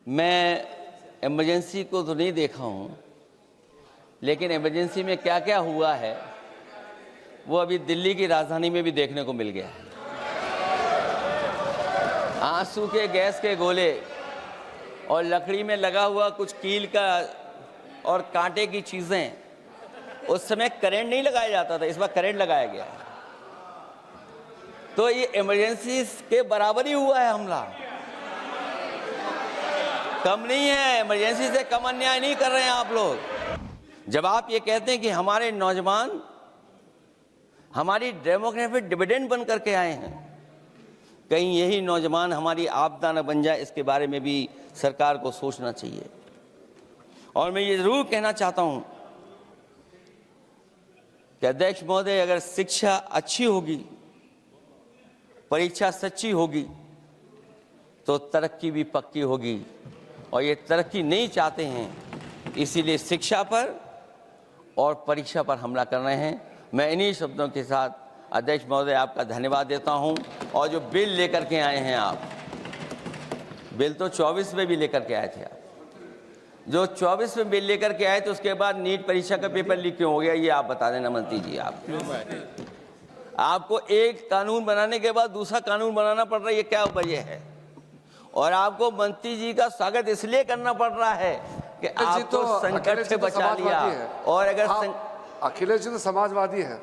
मैं इमरजेंसी को तो नहीं देखा हूँ, लेकिन इमरजेंसी में क्या क्या हुआ है वो अभी दिल्ली की राजधानी में भी देखने को मिल गया है। आंसू के गैस के गोले और लकड़ी में लगा हुआ कुछ कील का और कांटे की चीज़ें, उस समय करंट नहीं लगाया जाता था, इस बार करंट लगाया गया है। तो ये इमरजेंसी के बराबर ही हुआ है हमला, कम नहीं है। इमरजेंसी से कम अन्याय नहीं कर रहे हैं आप लोग। जब आप ये कहते हैं कि हमारे नौजवान हमारी डेमोग्राफिक डिविडेंड बन करके आए हैं, कहीं यही नौजवान हमारी आपदा न बन जाए, इसके बारे में भी सरकार को सोचना चाहिए। और मैं ये जरूर कहना चाहता हूं कि अध्यक्ष महोदय, अगर शिक्षा अच्छी होगी, परीक्षा सच्ची होगी, तो तरक्की भी पक्की होगी। और ये तरक्की नहीं चाहते हैं, इसीलिए शिक्षा पर और परीक्षा पर हमला कर रहे हैं। मैं इन्हीं शब्दों के साथ अध्यक्ष महोदय आपका धन्यवाद देता हूं। और जो बिल लेकर के आए हैं आप, बिल तो 24 में भी लेकर के आए थे आप, जो 24 में बिल लेकर के आए थे, उसके बाद नीट परीक्षा का पेपर लीक क्यों हो गया, ये आप बता देना मंत्री जी। आपको एक कानून बनाने के बाद दूसरा कानून बनाना पड़ रहा है, ये क्या वजह है? और आपको मंत्री जी का स्वागत इसलिए करना पड़ रहा है कि आपको संकट से बचा लिया। और अगर अखिलेश जी तो समाजवादी है।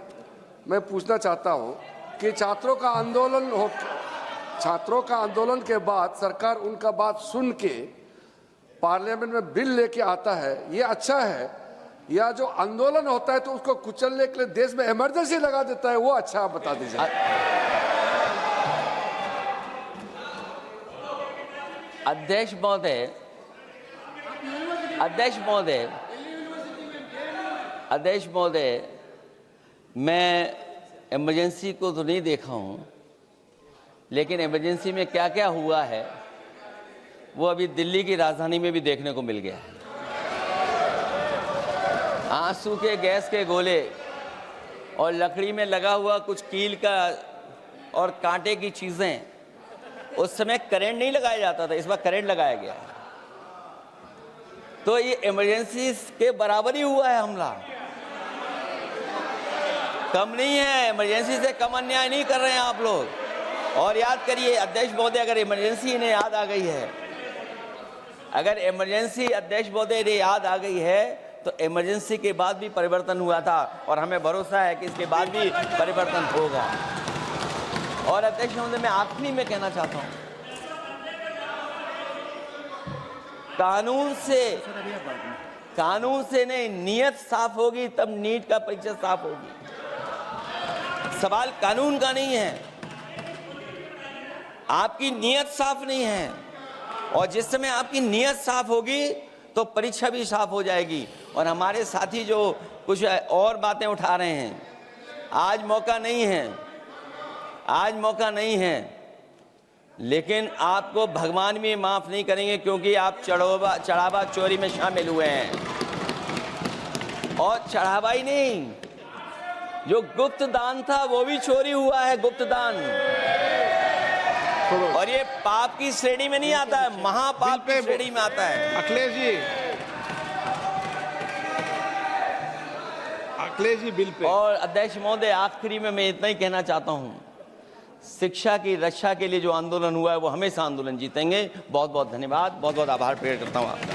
मैं पूछना चाहता हूं कि छात्रों का आंदोलन के बाद सरकार उनका बात सुन के पार्लियामेंट में बिल लेके आता है, ये अच्छा है? या जो आंदोलन होता है तो उसको कुचलने के लिए देश में इमरजेंसी लगा देता है, वो अच्छा? आप बता दीजिए। अध्यक्ष महोदय, मैं इमरजेंसी को तो नहीं देखा हूँ, लेकिन इमरजेंसी में क्या क्या हुआ है वो अभी दिल्ली की राजधानी में भी देखने को मिल गया है। आंसू के गैस के गोले और लकड़ी में लगा हुआ कुछ कील का और कांटे की चीज़ें, उस समय करंट नहीं लगाया जाता था, इस बार करंट लगाया गया है। तो ये इमरजेंसी के बराबर ही हुआ है हमला, कम नहीं है। इमरजेंसी से कम अन्याय नहीं कर रहे हैं आप लोग। और याद करिए अध्यक्ष महोदय, अगर इमरजेंसी इन्हें याद आ गई है, अगर इमरजेंसी अध्यक्ष महोदय इन्हें याद आ गई है, तो इमरजेंसी के बाद भी परिवर्तन हुआ था और हमें भरोसा है कि इसके बाद भी परिवर्तन होगा। और अध्यक्ष महोदय, मैं आखिरी में कहना चाहता हूं, कानून से नहीं, नियत साफ होगी तब नीट का परीक्षा साफ होगी। सवाल कानून का नहीं है, आपकी नियत साफ नहीं है। और जिस समय आपकी नियत साफ होगी तो परीक्षा भी साफ हो जाएगी। और हमारे साथी जो कुछ और बातें उठा रहे हैं, आज मौका नहीं है, लेकिन आपको भगवान भी माफ नहीं करेंगे, क्योंकि आप चढ़ावा चोरी में शामिल हुए हैं। और चढ़ावा ही नहीं, जो गुप्त दान था वो भी चोरी हुआ है, गुप्त दान। और ये पाप की श्रेणी में नहीं आता है, महापाप की श्रेणी में आता है। Akhilesh ji bill pay. और अध्यक्ष महोदय, आखिरी में मैं इतना ही कहना चाहता हूं, शिक्षा की रक्षा के लिए जो आंदोलन हुआ है वो हमेशा आंदोलन जीतेंगे। बहुत बहुत धन्यवाद, बहुत बहुत आभार प्रकट करता हूं आपका।